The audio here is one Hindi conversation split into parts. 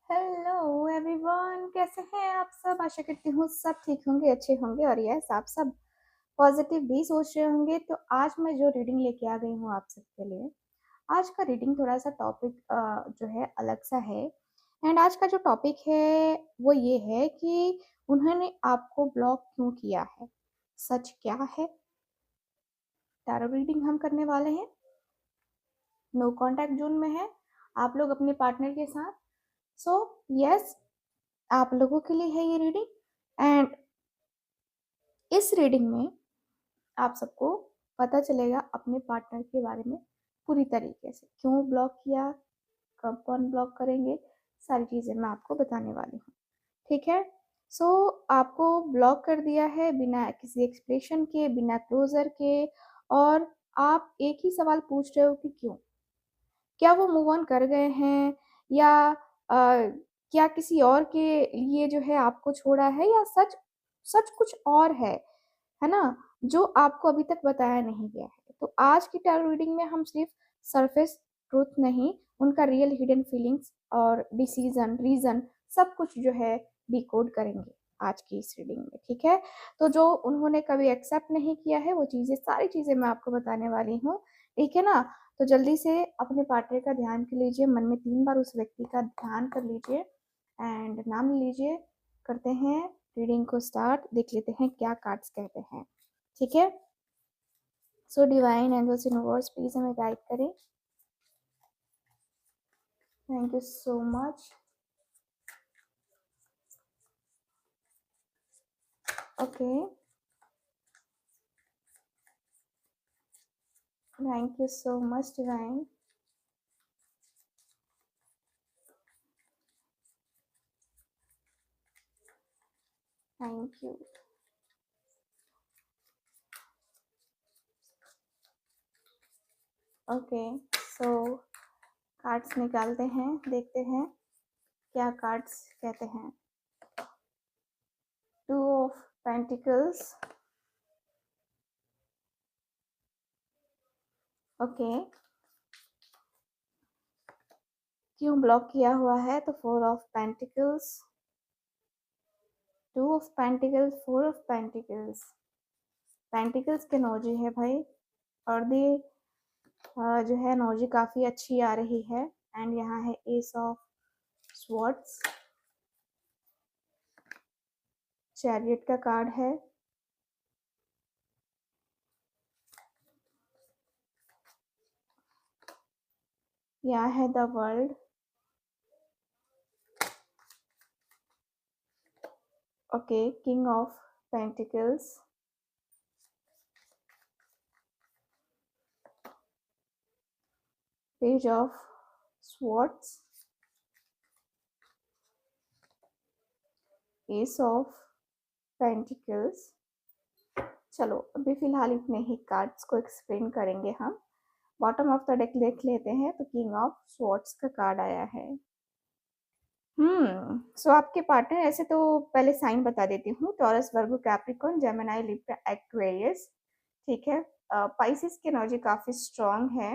हेलो एवरीवन, कैसे हैं आप सब। आशा करती हूँ सब ठीक होंगे, अच्छे होंगे और यस आप सब पॉजिटिव भी सोच रहे होंगे। तो आज मैं जो रीडिंग लेके आ गई हूँ आप सबके लिए, आज का रीडिंग थोड़ा सा टॉपिक जो है अलग सा है। एंड आज का जो टॉपिक है वो ये है कि उन्होंने आपको ब्लॉक क्यों किया है, सच क्या है। टैरो रीडिंग हम करने वाले हैं, नो कॉन्टैक्ट जोन में है आप लोग अपने पार्टनर के साथ। सो यस, आप लोगों के लिए है ये रीडिंग। एंड इस रीडिंग में आप सबको पता चलेगा अपने पार्टनर के बारे में पूरी तरीके से, क्यों ब्लॉक किया, कब कौन ब्लॉक करेंगे, सारी चीज़ें मैं आपको बताने वाली हूँ। ठीक है। सो आपको ब्लॉक कर दिया है बिना किसी एक्सप्लेनेशन के, बिना क्लोजर के। और आप एक ही सवाल पूछ रहे हो कि क्यों, क्या वो मूव ऑन कर गए हैं, या क्या किसी और के लिए जो है आपको छोड़ा है, या सच सच कुछ और है ना, जो आपको अभी तक बताया नहीं गया है। तो आज की टैरो रीडिंग में हम सिर्फ सरफेस ट्रूथ नहीं, उनका रियल हिडन फीलिंग्स और डिसीजन रीजन सब कुछ जो है डिकोड करेंगे आज की इस रीडिंग में। ठीक है। तो जो उन्होंने कभी एक्सेप्ट नहीं किया है वो चीज़ें, सारी चीज़ें मैं आपको बताने वाली हूँ। ठीक है ना। तो जल्दी से अपने पार्टनर का ध्यान कर लीजिए, मन में 3 बार उस व्यक्ति का ध्यान कर लीजिए एंड नाम लीजिए। करते हैं रीडिंग को स्टार्ट, देख लेते हैं क्या कार्ड्स कहते हैं। ठीक है। So divine angels universe please हमें गाइड करें। Thank you so much. Okay, thank you so much divine. Thank you. Okay, so cards निकालते हैं, देखते हैं क्या कार्ड्स कहते हैं। Two of pentacles. ओके, क्यों ब्लॉक किया हुआ है, तो 4 of pentacles, 2 of pentacles, 4 of pentacles. Pentacles के एनर्जी है भाई, और दी जो है एनर्जी काफ़ी अच्छी आ रही है। एंड यहाँ है एस ऑफ स्वॉर्ड्स, चैरियट का कार्ड है। यहाँ है the world. Okay, king of pentacles, page of swords, S of pentacles. चलो अभी फिलहाल इतने ही कार्ड्स को एक्सप्लेन करेंगे हम। बॉटम ऑफ द डेक देख लेते हैं, तो किंग ऑफ स्वॉर्ड्स का कार्ड आया है। सो आपके पार्टनर, ऐसे तो पहले साइन बता देती हूँ, टॉरस, वर्गो, कैप्रिकॉर्न, जेमिनी, लिब्रा, एक्वेरियस। ठीक है। पाइसिस की एनर्जी काफ़ी स्ट्रॉन्ग है।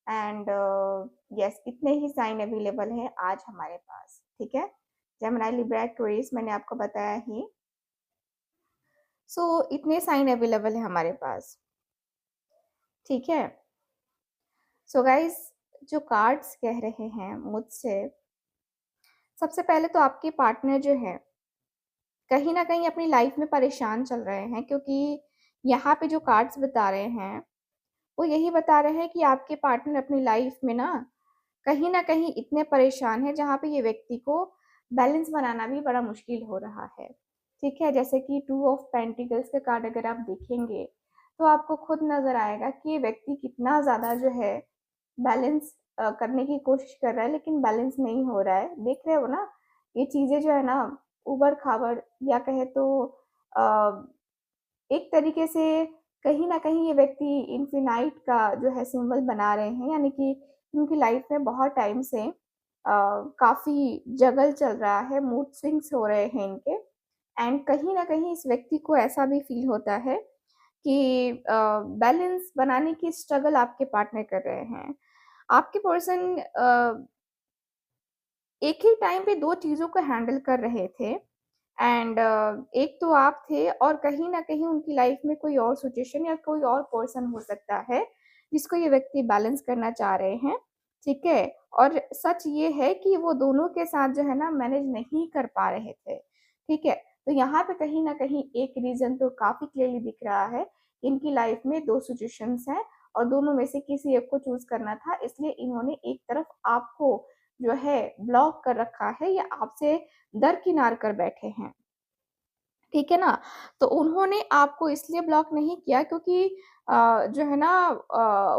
एंड यस, इतने ही साइन अवेलेबल है आज हमारे पास। ठीक है। जेमिनी, लिब्रा, एक्वेरियस मैंने आपको बताया ही। सो इतने साइन अवेलेबल है हमारे पास। ठीक है। सो गाइस, जो कार्ड्स कह रहे हैं मुझसे, सबसे पहले तो आपके पार्टनर जो है कहीं ना कहीं अपनी लाइफ में परेशान चल रहे हैं, क्योंकि यहाँ पे जो कार्ड्स बता रहे हैं वो यही बता रहे हैं कि आपके पार्टनर अपनी लाइफ में ना कहीं इतने परेशान है जहाँ पे ये व्यक्ति को बैलेंस बनाना भी बड़ा मुश्किल हो रहा है। ठीक है। जैसे कि 2 ऑफ पेंटिकल्स का कार्ड अगर आप देखेंगे तो आपको खुद नजर आएगा कि ये व्यक्ति कितना ज़्यादा जो है बैलेंस करने की कोशिश कर रहा है, लेकिन बैलेंस नहीं हो रहा है। देख रहे हो ना, ये चीज़ें जो है ना उबड़ खाबड़, या कहे तो अ, एक तरीके से कहीं ना कहीं ये व्यक्ति इन्फिनाइट का जो है सिंबल बना रहे हैं, यानी कि उनकी लाइफ में बहुत टाइम से काफ़ी जगल चल रहा है, मूड स्विंग्स हो रहे हैं इनके। एंड कहीं ना कहीं इस व्यक्ति को ऐसा भी फील होता है कि बैलेंस बनाने की स्ट्रगल आपके पार्टनर कर रहे हैं। आपके पर्सन एक ही टाइम पे 2 चीज़ों को हैंडल कर रहे थे एंड एक तो आप थे और कहीं न कहीं उनकी लाइफ में कोई और सिचुएशन या कोई और पर्सन हो सकता है, जिसको ये व्यक्ति बैलेंस करना चाह रहे हैं, ठीक है? और सच ये है कि वो दोनों के साथ जो है ना मैनेज नहीं कर पा रहे थे, ठीक है? तो यहाँ पे कहीं न कहीं एक रीज़न तो काफ़ी क्लियरली दिख रहा है, इनकी लाइफ में 2 सिचुएशंस हैं और दोनों में से किसी एक को चूज़ करना था, इसलिए इन्होंने एक तरफ आपको जो है ब्लॉक कर रखा है या आपसे दरकिनार कर बैठे हैं, ठीक है ना? तो उन्होंने आपको इसलिए ब्लॉक नहीं किया क्योंकि जो है ना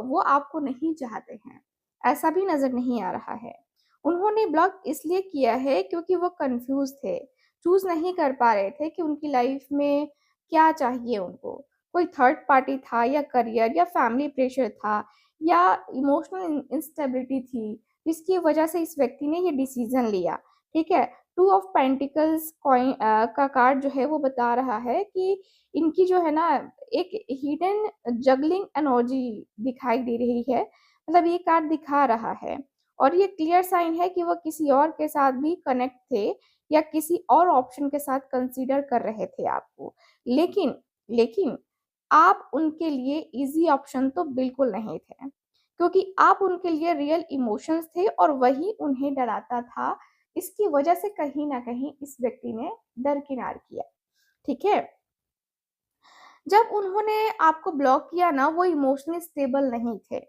वो आपको नहीं चाहते हैं, ऐसा भी नज़र नहीं आ रहा है। उन्होंने ब्लॉक इसलिए किया है क्योंकि वो कन्फ्यूज़ थे, चूज़ नहीं कर पा रहे थे कि उनकी लाइफ़ में क्या चाहिए उनको। कोई थर्ड पार्टी था या करियर या फैमिली प्रेशर था या इमोशनल इंस्टेबिलिटी थी, जिसकी वजह से इस व्यक्ति ने ये डिसीज़न लिया, ठीक है? टू ऑफ पेंटिकल्स का कार्ड जो है वो बता रहा है कि इनकी जो है ना एक हिडन जगलिंग एनर्जी दिखाई दे रही है, मतलब ये कार्ड दिखा रहा है और ये क्लियर साइन है कि वो किसी और के साथ भी कनेक्ट थे या किसी और ऑप्शन के साथ कंसीडर कर रहे थे आपको। लेकिन लेकिन आप उनके लिए ईज़ी ऑप्शन तो बिल्कुल नहीं थे, क्योंकि आप उनके लिए रियल इमोशंस थे और वही उन्हें डराता था। इसकी वजह से कहीं न कहीं इस व्यक्ति ने दरकिनार किया, ठीक है? जब उन्होंने आपको ब्लॉक किया ना, वो इमोशनली स्टेबल नहीं थे।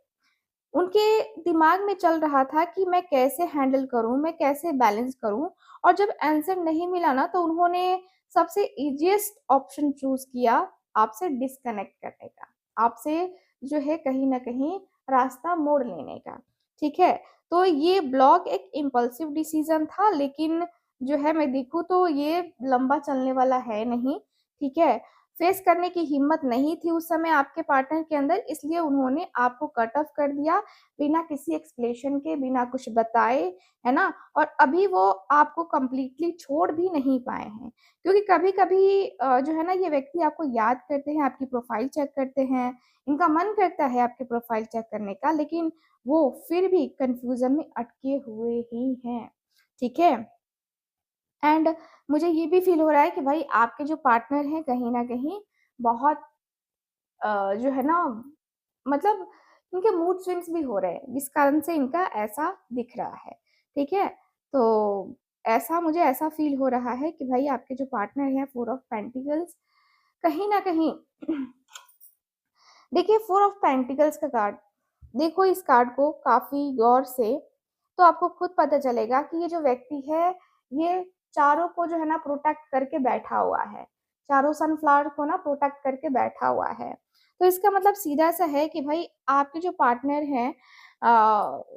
उनके दिमाग में चल रहा था कि मैं कैसे हैंडल करूँ, मैं कैसे बैलेंस करूँ और जब आंसर नहीं मिला ना, तो उन्होंने सबसे ईज़ीएस्ट ऑप्शन चूज़ किया, आपसे डिस्कनेक्ट करने का। आपसे जो है कहीं न कहीं रास्ता मोड़ लेने का, ठीक है? तो ये ब्लॉक एक इम्पल्सिव डिसीज़न था लेकिन जो है मैं देखूँ तो ये लंबा चलने वाला है नहीं, ठीक है? फेस करने की हिम्मत नहीं थी उस समय आपके पार्टनर के अंदर इसलिए उन्होंने आपको कट ऑफ कर दिया, बिना किसी एक्सप्लेनेशन के, बिना कुछ बताए, है ना? और अभी वो आपको कंप्लीटली छोड़ भी नहीं पाए हैं। क्योंकि कभी-कभी जो है ना ये व्यक्ति आपको याद करते हैं, आपकी प्रोफ़ाइल चेक करते हैं, इनका मन करता है आपकी प्रोफ़ाइल चेक करने का लेकिन वो फिर भी कन्फ्यूज़न में अटके हुए ही हैं, ठीक है? एंड मुझे ये भी फ़ील हो रहा है कि भाई आपके जो पार्टनर हैं कहीं न कहीं बहुत जो है ना मतलब इनके मूड स्विंग्स भी हो रहे हैं, जिस कारण से इनका ऐसा दिख रहा है, ठीक है? तो ऐसा मुझे ऐसा फ़ील हो रहा है कि भाई आपके जो पार्टनर हैं 4 ऑफ पेंटिकल्स कहीं न कहीं देखिए 4 ऑफ पेंटिकल्स का कार्ड, देखो इस कार्ड को काफ़ी गौर से, तो आपको खुद पता चलेगा कि ये जो व्यक्ति है, ये चारों को जो है ना प्रोटेक्ट करके बैठा हुआ है। चारों सनफ्लावर को ना प्रोटेक्ट करके बैठा हुआ है। तो इसका मतलब सीधा-सा है कि भई आपके जो पार्टनर हैं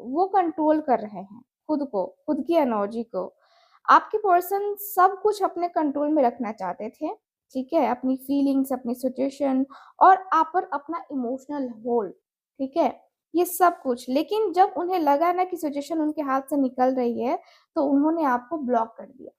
वो कंट्रोल कर रहे हैं खुद को, खुद की एनर्जी को। आपके पर्सन सब कुछ अपने कंट्रोल में रखना चाहते थे, ठीक है? अपनी फीलिंग्स, अपनी सिचुएशन और आप पर अपना इमोशनल होल्ड, ठीक है? ये सब कुछ, लेकिन जब उन्हें लगा ना कि सिचुएशन उनके हाथ से निकल रही है, तो उन्होंने आपको ब्लॉक कर दिया,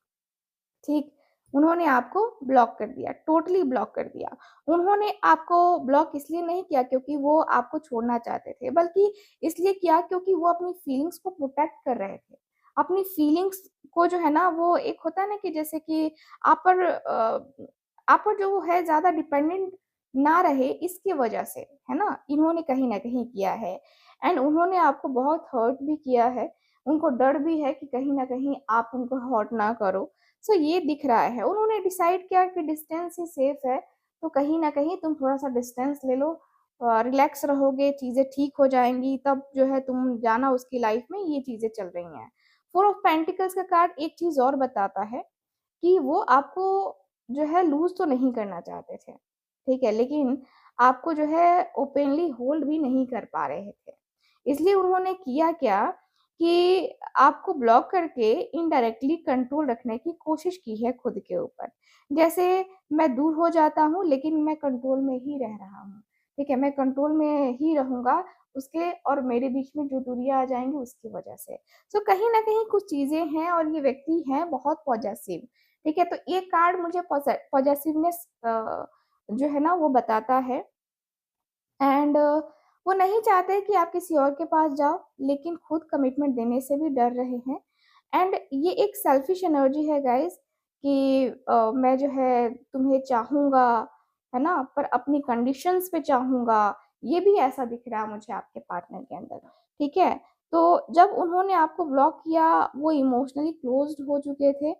ठीक? उन्होंने आपको ब्लॉक कर दिया, टोटली ब्लॉक कर दिया। उन्होंने आपको ब्लॉक इसलिए नहीं किया क्योंकि वो आपको छोड़ना चाहते थे, बल्कि इसलिए किया क्योंकि वो अपनी फीलिंग्स को प्रोटेक्ट कर रहे थे। अपनी फीलिंग्स को जो है ना वो एक होता है ना कि जैसे कि आप पर आप पर जो वो है ज़्यादा डिपेंडेंट ना रहे इसकी वजह से, है ना? इन्होंने कहीं न कहीं किया है एंड उन्होंने आपको बहुत हर्ट भी किया है। उनको डर भी है कि कहीं न कहीं आप उनको हर्ट ना करो। सो ये दिख रहा है। उन्होंने डिसाइड किया कि डिस्टेंस ही सेफ है, तो कहीं न कहीं तुम थोड़ा-सा डिस्टेंस ले लो रिलैक्स रहोगे, चीज़ें ठीक हो जाएँगी, तब जो है तुम जाना उसकी लाइफ़ में ये चीज़ें चल रही हैं। 4 ऑफ पेंटिकल्स का कार्ड एक चीज़ और बताता है कि वो आपको जो है लूज़ तो नहीं करना चाहते थे, ठीक है? लेकिन आपको जो है ओपनली होल्ड भी नहीं कर पा रहे थे। इसलिए उन्होंने किया क्या कि आपको ब्लॉक करके इनडायरेक्टली कंट्रोल रखने की कोशिश की है खुद के ऊपर। जैसे मैं दूर हो जाता हूँ लेकिन मैं कंट्रोल में ही रह रहा हूँ, ठीक है? मैं कंट्रोल में ही रहूँगा उसके और मेरे बीच में जो दूरियाँ आ जाएँगी उसकी वजह से। सो कहीं न कहीं कुछ चीज़ें हैं और ये व्यक्ति हैं बहुत पॉजेसिव, ठीक है? तो ये कार्ड मुझे पॉजेसिवनेस जो है ना वो बताता है एंड वो नहीं चाहते कि आप किसी और के पास जाओ, लेकिन खुद कमिटमेंट देने से भी डर रहे हैं एंड ये एक सेल्फिश एनर्जी है गाइस कि मैं जो है तुम्हें चाहूँगा, है ना? पर अपनी कंडीशंस पे चाहूँगा, ये भी ऐसा दिख रहा है मुझे आपके पार्टनर के अंदर, ठीक है? तो जब उन्होंने आपको ब्लॉक किया, वो इमोशनली क्लोज़्ड हो चुके थे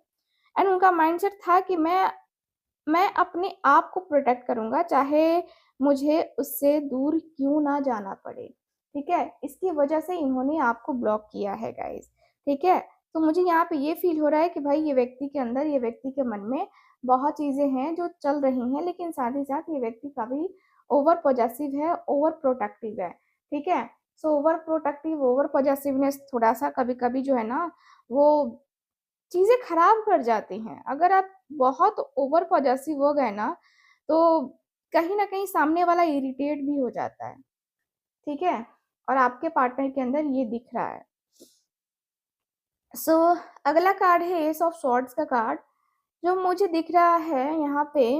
एंड उनका माइंडसेट था कि मैं अपने आप को प्रोटेक्ट करूँगा, चाहे मुझे उससे दूर क्यों ना जाना पड़े, ठीक है? इसकी वजह से इन्होंने आपको ब्लॉक किया है गाइज़, ठीक है? तो मुझे यहाँ पे ये फ़ील हो रहा है कि भाई ये व्यक्ति के अंदर, ये व्यक्ति के मन में बहुत चीज़ें हैं जो चल रही हैं, लेकिन साथ ही साथ ये व्यक्ति काफ़ी ओवर पॉसेसिव है, ओवर प्रोटेक्टिव है, ठीक है? So over protective, over possessiveness थोड़ा-सा कभी-कभी जो है ना, वो चीज़ें खराब कर जाती हैं। अगर आप बहुत ओवर पॉसेसिव हो गए ना, तो कहीं न कहीं सामने वाला इरिटेट भी हो जाता है, ठीक है? और आपके पार्टनर के अंदर ये दिख रहा है। सो अगला कार्ड है एस ऑफ स्वॉर्ड्स का कार्ड, जो मुझे दिख रहा है यहाँ पे।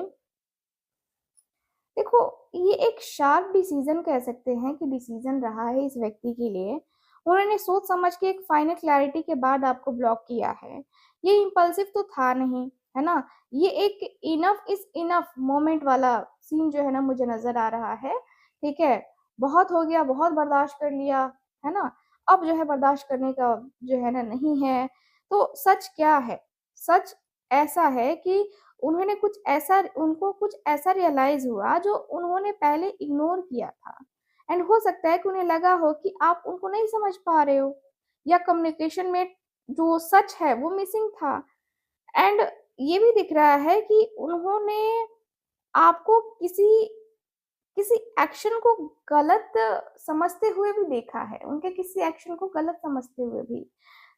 देखो, ये एक शार्प डिसीजन कह सकते हैं कि डिसीजन रहा है इस व्यक्ति के लिए। उन्होंने सोच समझ के एक फाइनल क्लैरिटी के बाद आपको ब्लॉक किया है। ये इम्पल्सिव तो था नहीं, है ना? ये एक इनफ इज इनफ मोमेंट वाला सीन जो है ना मुझे नज़र आ रहा है, ठीक है? बहुत हो गया, बहुत बर्दाश्त कर लिया, है ना? अब जो है बर्दाश्त करने का जो है ना नहीं है। तो सच क्या है? सच ऐसा है कि उनको कुछ ऐसा रियलाइज़ हुआ जो उन्होंने पहले इग्नोर किया था एंड हो सकता है कि उन्हें लगा हो कि आप उनको नहीं समझ पा रहे हो या कम्युनिकेशन में जो सच है वो मिसिंग था। एंड ये भी दिख रहा है कि उन्होंने आपको किसी किसी एक्शन को गलत समझते हुए भी देखा है, उनके किसी एक्शन को गलत समझते हुए भी।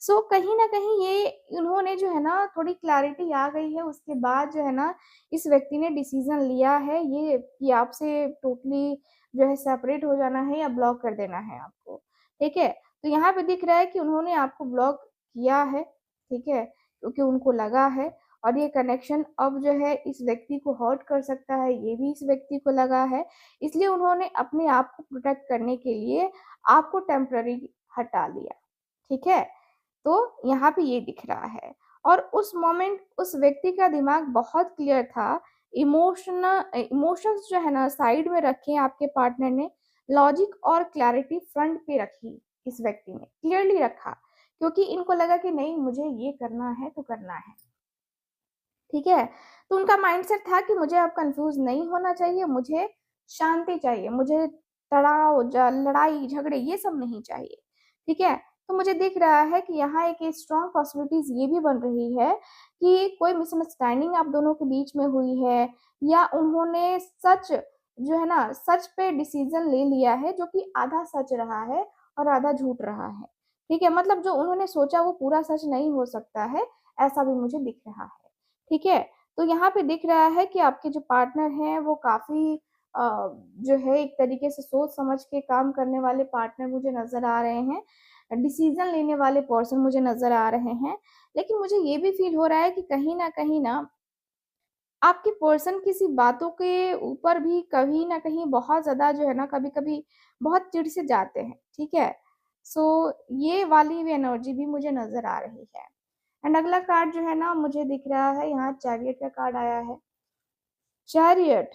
सो कहीं न कहीं ये उन्होंने जो है ना थोड़ी क्लैरिटी आ गई है, उसके बाद जो है ना इस व्यक्ति ने डिसीज़न लिया है ये कि आपसे टोटली जो है सेपरेट हो जाना है या ब्लॉक कर देना है आपको, ठीक है? तो यहाँ पे दिख रहा है कि उन्होंने आपको ब्लॉक किया है, ठीक है? क्योंकि उनको लगा है और ये कनेक्शन अब जो है इस व्यक्ति को हर्ट कर सकता है, ये भी इस व्यक्ति को लगा है। इसलिए उन्होंने अपने आप को प्रोटेक्ट करने के लिए आपको टेम्पररी हटा लिया, ठीक है? तो यहाँ पे ये दिख रहा है और उस मोमेंट उस व्यक्ति का दिमाग बहुत क्लियर था। इमोशंस जो है ना साइड में रखे आपके पार्टनर ने, लॉजिक और क्लैरिटी फ्रंट पे रखी इस व्यक्ति ने, क्लियरली रखा क्योंकि इनको लगा कि नहीं मुझे ये करना है तो करना है। ठीक है? तो उनका माइंडसेट था कि मुझे अब कन्फ्यूज़ नहीं होना चाहिए, मुझे शांति चाहिए, मुझे तड़ाव, ज लड़ाई, झगड़े ये सब नहीं चाहिए, ठीक है? तो मुझे दिख रहा है कि यहाँ एक स्ट्रॉन्ग पॉसिबिलिटीज़ ये भी बन रही है कि कोई मिसअंडरस्टैंडिंग आप दोनों के बीच में हुई है या उन्होंने सच जो है ना, सच पे डिसीज़न ले लिया है जो कि आधा सच रहा है और आधा झूठ रहा है, ठीक है? मतलब जो उन्होंने सोचा वो पूरा सच नहीं हो सकता है, ऐसा भी मुझे दिख रहा है। ठीक है? तो यहाँ पे दिख रहा है कि आपके जो पार्टनर हैं वो काफ़ी अ, जो है एक तरीके से सोच समझ के काम करने वाले पार्टनर मुझे नज़र आ रहे हैं। डिसीज़न लेने वाले पर्सन मुझे नज़र आ रहे हैं। लेकिन मुझे ये भी फ़ील हो रहा है कि कहीं न आपके पर्सन किसी बातों के ऊपर भी कहीं न कहीं बहुत ज़्यादा जो है ना कभी-कभी बहुत चिढ़ से जाते हैं, ठीक है? सो ये वाली भी एनर्जी भी मुझे नज़र आ रही है। एंड अगला कार्ड जो है ना मुझे दिख रहा है यहाँ चैरियट का कार्ड आया है। चैरियट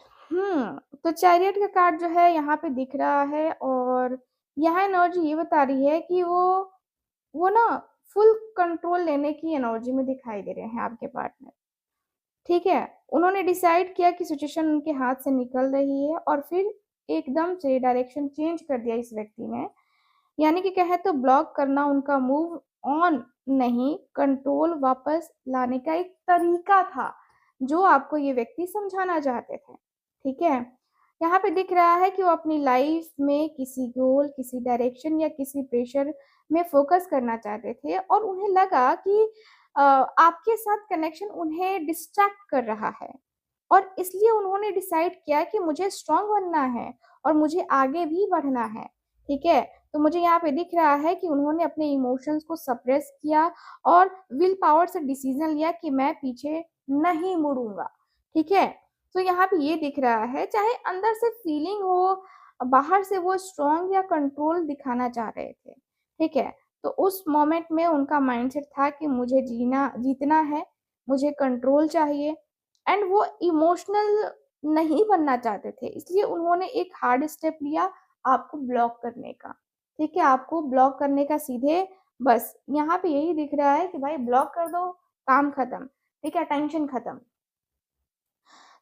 तो चैरियट का कार्ड जो है यहाँ पे दिख रहा है और यहाँ एनर्जी ये बता रही है कि वो ना फुल कंट्रोल लेने की एनर्जी में दिखाई दे रहे हैं आपके पार्टनर। ठीक है? उन्होंने डिसाइड किया कि सिचुएशन उनके हाथ से निकल रही है और फिर एकदम से डायरेक्शन चेंज कर दिया इस व्यक्ति ने। यानी कि कहें तो ब्लॉक करना उनका मूव ऑन नहीं, कंट्रोल वापस लाने का एक तरीका था, जो आपको ये व्यक्ति समझाना चाहते थे, ठीक है? यहाँ पे दिख रहा है कि वो अपनी लाइफ में किसी गोल, किसी डायरेक्शन या किसी प्रेशर में फ़ोकस करना चाहते थे और उन्हें लगा कि आपके साथ कनेक्शन उन्हें डिस्ट्रैक्ट कर रहा है और इसलिए उन्होंने डिसाइड किया कि मुझे स्ट्रॉन्ग बनना है और मुझे आगे भी बढ़ना है, ठीक है? तो मुझे यहाँ पे दिख रहा है कि उन्होंने अपने इमोशंस को सप्रेस किया और विल पावर से डिसीजन लिया कि मैं पीछे नहीं मुड़ूँगा, ठीक है? तो यहाँ पे ये दिख रहा है, चाहे अंदर से फीलिंग हो, बाहर से वो स्ट्रॉन्ग या कंट्रोल दिखाना चाह रहे थे, ठीक है? तो उस मोमेंट में उनका माइंडसेट था कि मुझे जीतना है, मुझे कंट्रोल चाहिए, एंड वो इमोशनल नहीं बनना चाहते थे, इसलिए उन्होंने एक हार्ड स्टेप लिया आपको ब्लॉक करने का। ठीक है, आपको ब्लॉक करने का सीधे, बस यहाँ पे यही दिख रहा है कि भाई ब्लॉक कर दो, काम खत्म। ठीक है, टेंशन खत्म।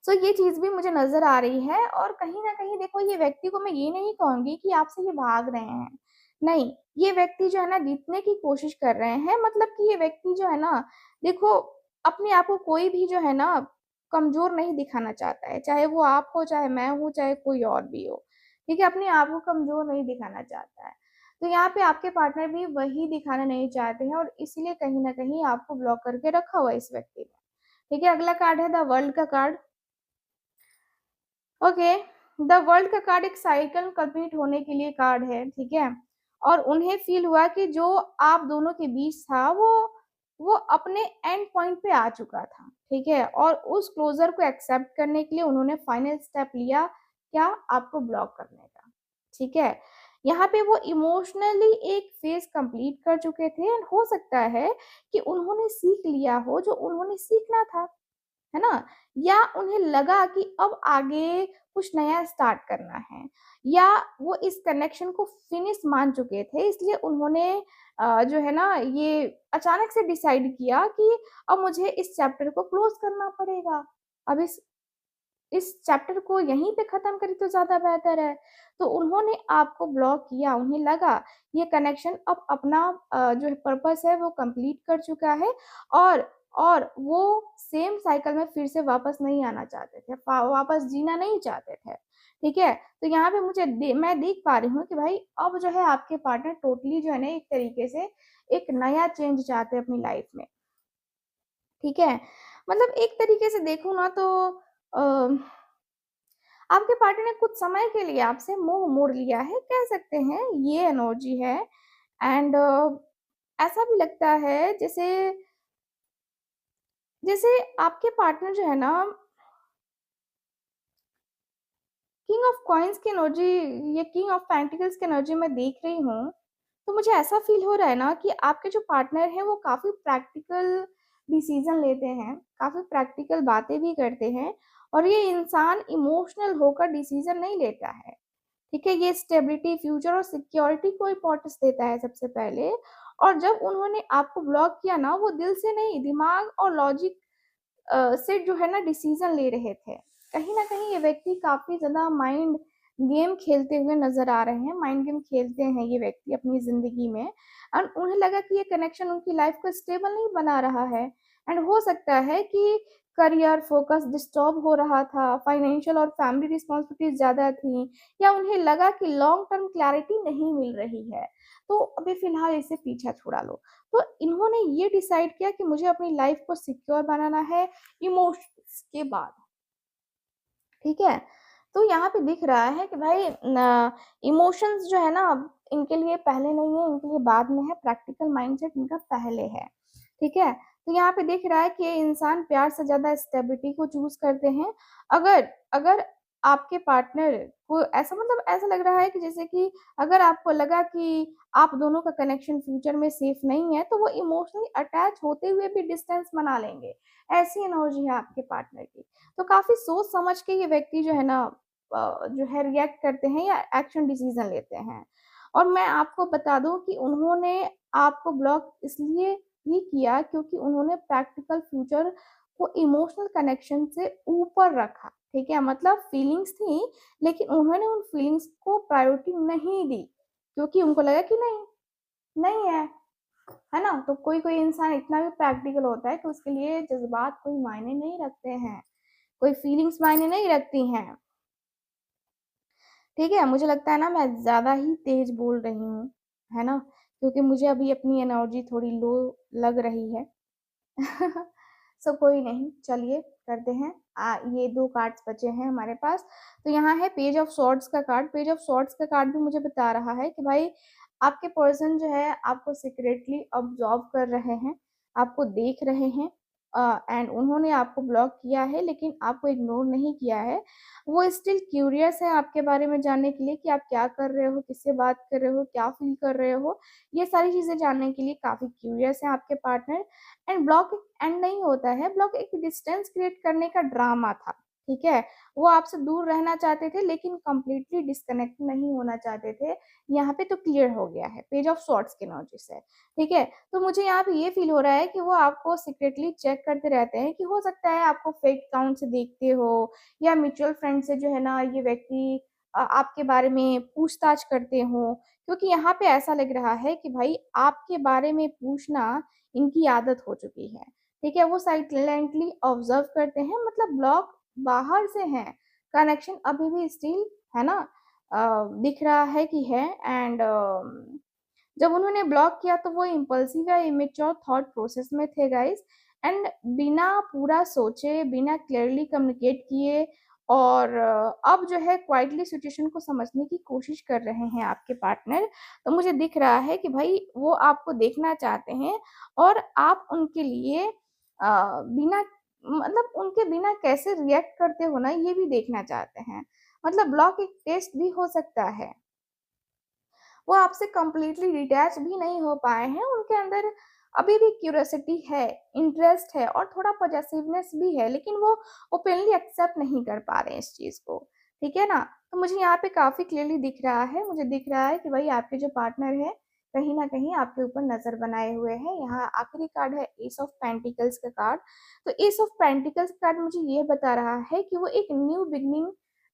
सो ये चीज़ भी मुझे नज़र आ रही है, और कहीं न कहीं देखो, ये व्यक्ति को मैं ये नहीं कहूँगी कि आपसे ये भाग रहे हैं। नहीं, ये व्यक्ति जो है ना जीतने की कोशिश कर रहे हैं, मतलब कि ये व्यक्ति जो है ना, देखो, अपने आप को कोई भी जो है ना कमज़ोर नहीं दिखाना चाहता है, चाहे वो आप हो, चाहे मैं हूँ, चाहे कोई और भी हो। ठीक है? अपने आप को कमज़ोर नहीं दिखाना चाहता है। तो यहाँ पे आपके पार्टनर भी वही दिखाना नहीं चाहते हैं, और इसीलिए कहीं न कहीं आपको ब्लॉक करके रखा हुआ है इस व्यक्ति ने। ठीक है? अगला कार्ड है द वर्ल्ड का कार्ड। ओके, द वर्ल्ड का कार्ड एक साइकिल कंप्लीट होने के लिए कार्ड है, ठीक है? और उन्हें फील हुआ कि जो आप दोनों के बीच था, वो अपने एंड पॉइंट पे आ चुका था, ठीक है? और उस क्लोज़र को एक्सेप्ट करने के लिए उन्होंने फाइनल स्टेप लिया, क्या? आपको ब्लॉक करने का, ठीक है? यहाँ पे वो इमोशनली एक फेज़ कंप्लीट कर चुके थे, एंड हो सकता है कि उन्होंने सीख लिया हो जो उन्होंने सीखना था। है ना? या उन्हें लगा कि अब आगे कुछ नया स्टार्ट करना है, या वो इस कनेक्शन को फिनिश मान चुके थे, इसलिए उन्होंने जो है ना ये अचानक से डिसाइड किया कि अब मुझे इस चैप्टर को क्लोज़ करना पड़ेगा। अब इस चैप्टर को यहीं पे ख़त्म करें तो ज़्यादा बेहतर है। तो उन्होंने आपको ब्लॉक किया, उन्हें लगा ये कनेक्शन अब अपना जो है पर्पस है वो कंप्लीट कर चुका है, और वो सेम साइकिल में फिर से वापस नहीं आना चाहते थे, वापस जीना नहीं चाहते थे। ठीक है? तो यहाँ पे मैं देख पा रही हूँ कि भाई अब जो है आपके पार्टनर टोटली जो है ना एक तरीके से एक नया चेंज चाहते हैं अपनी लाइफ़ में। ठीक है? मतलब एक तरीके से देखूँ ना तो अ आपके पार्टनर ने कुछ समय के लिए आपसे मुँह मोड़ लिया है, कह सकते हैं, ये एनर्जी है। एंड ऐसा भी लगता है जैसे जैसे आपके पार्टनर जो है ना किंग ऑफ कॉइन्स की एनर्जी, ये किंग ऑफ पेंटिकल्स की एनर्जी मैं देख रही हूँ, तो मुझे ऐसा फ़ील हो रहा है ना कि आपके जो पार्टनर हैं वो काफ़ी प्रैक्टिकल डिसीज़न लेते हैं, काफ़ी प्रैक्टिकल बातें भी करते हैं, और ये इंसान इमोशनल होकर डिसीज़न नहीं लेता है। ठीक है? ये स्टेबिलिटी, फ्यूचर और सिक्योरिटी को इम्पोर्टेंस देता है सबसे पहले, और जब उन्होंने आपको ब्लॉक किया ना, वो दिल से नहीं, दिमाग और लॉजिक से जो है ना डिसीज़न ले रहे थे। कहीं न कहीं ये व्यक्ति काफ़ी ज़्यादा माइंड गेम खेलते हुए नज़र आ रहे हैं, माइंड गेम खेलते हैं ये व्यक्ति अपनी ज़िंदगी में, और उन्हें लगा कि ये कनेक्शन उनकी लाइफ़ को स्टेबल नहीं बना रहा है, एंड हो सकता है कि करियर फ़ोकस डिस्टर्ब हो रहा था, फाइनेंशियल और फैमिली रिस्पॉन्सिबिलिटीज़ ज़्यादा थी, या उन्हें लगा कि लॉन्ग टर्म क्लैरिटी नहीं मिल रही है, तो अभी फ़िलहाल इससे पीछा छुड़ा लो। तो इन्होंने ये डिसाइड किया कि मुझे अपनी लाइफ़ को सिक्योर बनाना है इमोशंस के बाद, ठीक है? तो यहाँ पे दिख रहा है कि भाई न इमोशंस जो है ना अब इनके लिए पहले नहीं है, इनके लिए बाद में है, प्रैक्टिकल माइंडसेट इनका पहले है, ठीक है? तो यहाँ पे दिख रहा है कि ये इंसान प्यार से ज़्यादा स्टेबिलिटी को चूज़ करते हैं। अगर अगर आपके पार्टनर को ऐसा, मतलब ऐसा लग रहा है कि जैसे कि अगर आपको लगा कि आप दोनों का कनेक्शन फ्यूचर में सेफ नहीं है, तो वो इमोशनली अटैच होते हुए भी डिस्टेंस बना लेंगे। ऐसी एनर्जी है आपके पार्टनर की। तो काफ़ी सोच समझ के ये व्यक्ति जो है ना जो है रिएक्ट करते हैं या एक्शन डिसीज़न लेते हैं। और मैं आपको बता दूँ कि उन्होंने आपको ब्लॉक इसलिए ही किया क्योंकि उन्होंने प्रैक्टिकल फ्यूचर को इमोशनल कनेक्शन से ऊपर रखा, ठीक है? मतलब फीलिंग्स थी, लेकिन उन्होंने उन फीलिंग्स को प्रायोरिटी नहीं दी, क्योंकि उनको लगा कि नहीं, नहीं है ना? तो कोई-कोई इंसान इतना भी प्रैक्टिकल होता है कि उसके लिए जज़्बात कोई मायने नहीं रखते हैं, कोई फीलिंग्स मायने नहीं रखती हैं। ठीक है? मुझे लगता है ना मैं ज़्यादा ही तेज़ बोल रही हूँ, है ना? क्योंकि मुझे अभी अपनी एनर्जी थोड़ी लो लग रही है। सो कोई नहीं, चलिए करते हैं। ये 2 कार्ड्स बचे हैं हमारे पास। तो यहाँ है पेज ऑफ सॉर्ड्स का कार्ड। पेज ऑफ सॉर्ड्स का कार्ड भी मुझे बता रहा है कि भाई आपके पर्सन जो है आपको सीक्रेटली ऑब्ज़र्व कर रहे हैं, आपको देख रहे हैं, एंड उन्होंने आपको ब्लॉक किया है लेकिन आपको इग्नोर नहीं किया है। वो स्टिल क्यूरियस है आपके बारे में जानने के लिए कि आप क्या कर रहे हो, किससे बात कर रहे हो, क्या फ़ील कर रहे हो। ये सारी चीज़ें जानने के लिए काफ़ी क्यूरियस है आपके पार्टनर। एंड ब्लॉक एक एंड नहीं होता है, ब्लॉक एक डिस्टेंस क्रिएट करने का ड्रामा था, ठीक है? वो आपसे दूर रहना चाहते थे लेकिन कंप्लीटली डिस्कनेक्ट नहीं होना चाहते थे। यहाँ पे तो क्लियर हो गया है, पेज ऑफ सॉर्ड्स की एनर्जी से, ठीक है? तो मुझे यहाँ पे ये फ़ील हो रहा है कि वो आपको सीक्रेटली चेक करते रहते हैं कि हो सकता है आपको फेक अकाउंट से देखते हो या म्यूचुअल फ्रेंड से जो है ना ये व्यक्ति आपके बारे में पूछताछ करते हों। क्योंकि यहाँ पे ऐसा लग रहा है कि भाई आपके बारे में पूछना इनकी आदत हो चुकी है, ठीक है? वो साइलेंटली ऑब्ज़र्व करते हैं, मतलब ब्लॉक बाहर से है, कनेक्शन अभी भी स्टिल है ना दिख रहा है कि है। एंड जब उन्होंने ब्लॉक किया तो वो इम्पल्सिव या इमेच्योर थॉट प्रोसेस में थे गाइस। एंड बिना पूरा सोचे, बिना क्लियरली कम्युनिकेट किए और अब जो है क्वाइटली सिचुएशन को समझने की कोशिश कर रहे हैं आपके पार्टनर। तो मुझे दिख रहा है कि भाई वो आपको देखना चाहते हैं और आप उनके लिए बिना मतलब उनके बिना कैसे रिएक्ट करते हो ना ये भी देखना चाहते हैं। मतलब ब्लॉक एक टेस्ट भी हो सकता है। वो आपसे कंप्लीटली डिटैच भी नहीं हो पाए हैं, उनके अंदर अभी भी क्यूरियोसिटी है, इंटरेस्ट है और थोड़ा पॉसेसिवनेस भी है, लेकिन वो ओपनली एक्सेप्ट नहीं कर पा रहे हैं इस चीज़ को, ठीक है ना? तो मुझे यहाँ पे काफ़ी क्लियरली दिख रहा है, मुझे दिख रहा है कि भाई आपके जो पार्टनर है, कहीं न कहीं आपके ऊपर नज़र बनाए हुए हैं। यहाँ आखिरी कार्ड है एस ऑफ पेंटिकल्स का कार्ड। तो एस ऑफ पेंटिकल्स कार्ड मुझे ये बता रहा है कि वो एक न्यू बिगिनिंग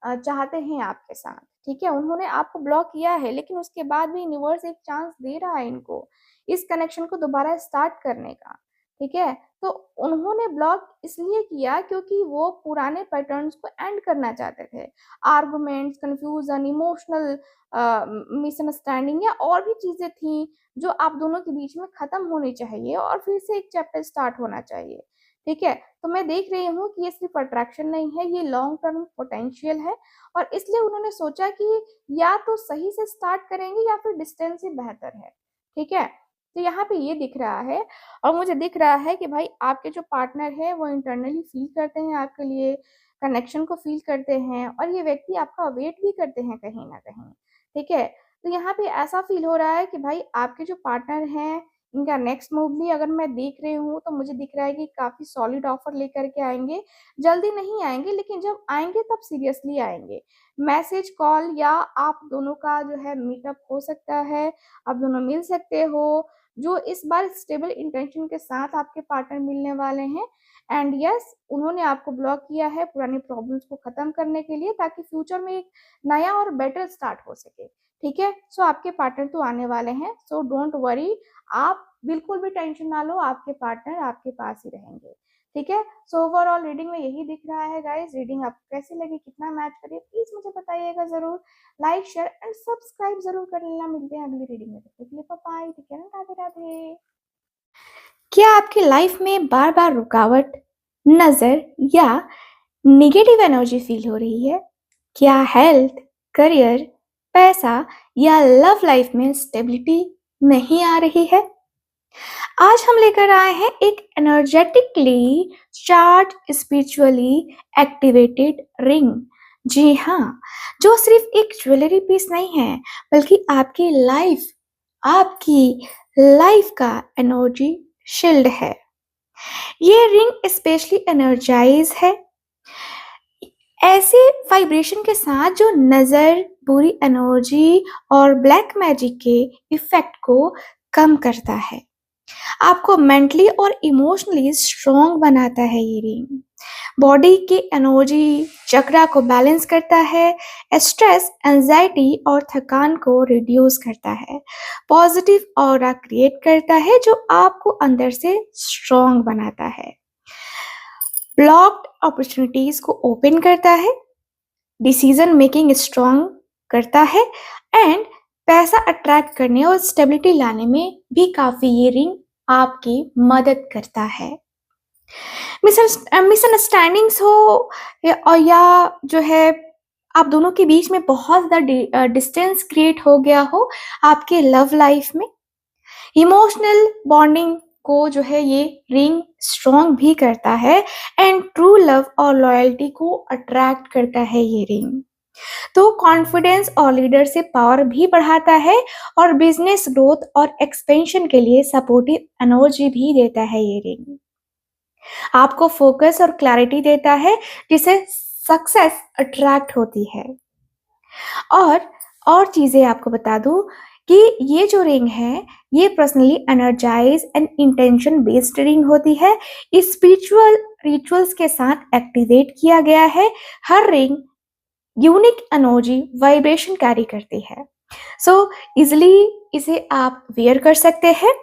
चाहते हैं आपके साथ, ठीक है? उन्होंने आपको ब्लॉक किया है लेकिन उसके बाद भी यूनिवर्स एक चांस दे रहा है इनको, इस कनेक्शन को दोबारा स्टार्ट करने का, ठीक है? तो उन्होंने ब्लॉक इसलिए किया क्योंकि वो पुराने पैटर्न्स को एंड करना चाहते थे। आर्गुमेंट्स, कन्फ्यूज़न, इमोशनल मिसअंडरस्टैंडिंग या और भी चीज़ें थीं जो आप दोनों के बीच में ख़त्म होनी चाहिए और फिर से एक चैप्टर स्टार्ट होना चाहिए, ठीक है? तो मैं देख रही हूँ कि ये सिर्फ अट्रैक्शन नहीं है, ये लॉन्ग टर्म पोटेंशियल है और इसलिए उन्होंने सोचा कि या तो सही से स्टार्ट करेंगे या फिर डिस्टेंस ही बेहतर है, ठीक है? तो यहाँ पे ये दिख रहा है और मुझे दिख रहा है कि भाई आपके जो पार्टनर है वो इंटरनली फ़ील करते हैं आपके लिए, कनेक्शन को फ़ील करते हैं और ये व्यक्ति आपका वेट भी करते हैं कहीं न कहीं, ठीक है? तो यहाँ पे ऐसा फ़ील हो रहा है कि भाई आपके जो पार्टनर हैं इनका नेक्स्ट मूव भी अगर मैं देख रही हूँ तो मुझे दिख रहा है कि काफ़ी सॉलिड ऑफ़र लेकर के आएँगे। जल्दी नहीं आएँगे लेकिन जब आएँगे तब सीरियसली आएँगे। मैसेज, कॉल या आप दोनों का जो है मीटअप हो सकता है, आप दोनों मिल सकते हो, जो इस बार स्टेबल इंटेंशन के साथ आपके पार्टनर मिलने वाले हैं। एंड येस, उन्होंने आपको ब्लॉक किया है पुरानी प्रॉब्लम्स को ख़त्म करने के लिए ताकि फ्यूचर में एक नया और बेटर स्टार्ट हो सके, ठीक है? सो आपके पार्टनर तो आने वाले हैं, सो डोंट वरी, आप बिल्कुल भी टेंशन ना लो, आपके पार्टनर आपके पास ही रहेंगे, ठीक है? सो ओवरऑल रीडिंग में यही दिख रहा है गाइस। रीडिंग आपको कैसी लगी, कितना मैच करी, प्लीज़ मुझे बताइएगा ज़रूर। लाइक, शेयर एंड सब्सक्राइब ज़रूर कर लेना। मिलते हैं अगली रीडिंग में, तब तक के लिए bye-bye, take care and Radhe Radhe. क्या आपकी लाइफ में बार-बार रुकावट, नज़र या नेगेटिव एनर्जी फील हो रही है? क्या हेल्थ, करियर, पैसा या लव लाइफ में स्टेबिलिटी नहीं आ रही है? आज हम लेकर आए हैं एक energetically charge spiritually activated ring. जी हाँ, जो सिर्फ एक ज्वेलरी पीस नहीं है बल्कि आपकी लाइफ का एनर्जी शील्ड है। ये रिंग स्पेशली एनर्जाइज है ऐसे वाइब्रेशन के साथ जो नज़र, बुरी एनर्जी और ब्लैक मैजिक के इफ़ेक्ट को कम करता है। आपको मेंटली और इमोशनली स्ट्रॉन्ग बनाता है ये रिंग। बॉडी के एनर्जी चक्रा को बैलेंस करता है, स्ट्रेस, एंजाइटी और थकान को रिड्यूस करता है, पॉजिटिव ऑरा क्रिएट करता है जो आपको अंदर से स्ट्रॉन्ग बनाता है, ब्लॉक्ड अपॉर्चुनिटीज को ओपन करता है, डिसीजन मेकिंग स्ट्रॉन्ग करता है एंड पैसा अट्रैक्ट करने और स्टेबिलिटी लाने में भी काफ़ी ये रिंग आपकी मदद करता है। मिसअंडरस्टैंडिंग्स हो या जो है आप दोनों के बीच में बहुत ज़्यादा डिस्टेंस क्रिएट हो गया हो आपके लव लाइफ में, इमोशनल बॉन्डिंग को जो है ये रिंग स्ट्रॉन्ग भी करता है एंड ट्रू लव और लॉयल्टी को अट्रैक्ट करता है ये रिंग। तो कॉन्फिडेंस और लीडरशिप पावर भी बढ़ाता है और बिजनेस ग्रोथ और एक्सपेंशन के लिए सपोर्टिव एनर्जी भी देता है ये रिंग। आपको फोकस और क्लैरिटी देता है जिससे सक्सेस अट्रैक्ट होती है। और चीजें आपको बता दूं कि ये जो रिंग है ये personally energize and intention based ring होती है। स्पिरिचुअल रिचुअल्स के साथ एक्टिवेट किया गया है। हर ring unique energy vibration carry करती है। सो इजिली इसे आप वेयर कर सकते हैं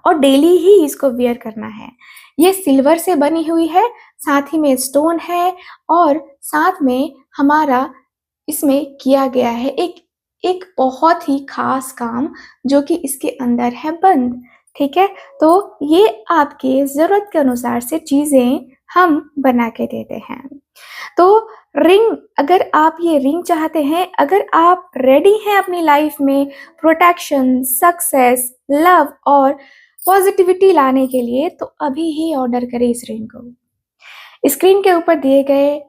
और डेली ही इसको वेयर करना है। ये सिल्वर से बनी हुई है, साथ ही में स्टोन है और साथ में हमारा इसमें किया गया है एक बहुत ही खास काम जो कि इसके अंदर है बंद। ठीक है, तो ये आपके ज़रूरत के अनुसार से चीज़ें हम बना के देते हैं। तो रिंग, अगर आप ये रिंग चाहते हैं, अगर आप रेडी हैं अपनी लाइफ में प्रोटेक्शन, सक्सेस, लव और पॉजिटिविटी लाने के लिए, तो अभी ही ऑर्डर करें इस रिंग को। स्क्रीन के ऊपर दिए गए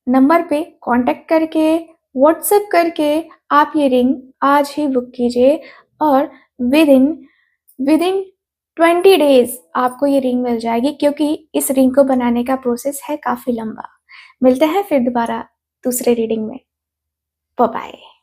नंबर पे कांटेक्ट करके, व्हाट्सएप करके आप ये रिंग आज ही बुक कीजिए और विद इन 20 डेज आपको ये रिंग मिल जाएगी, क्योंकि इस रिंग को बनाने का प्रोसेस है काफ़ी लंबा। मिलते हैं फिर दोबारा दूसरे रीडिंग में। Bye bye.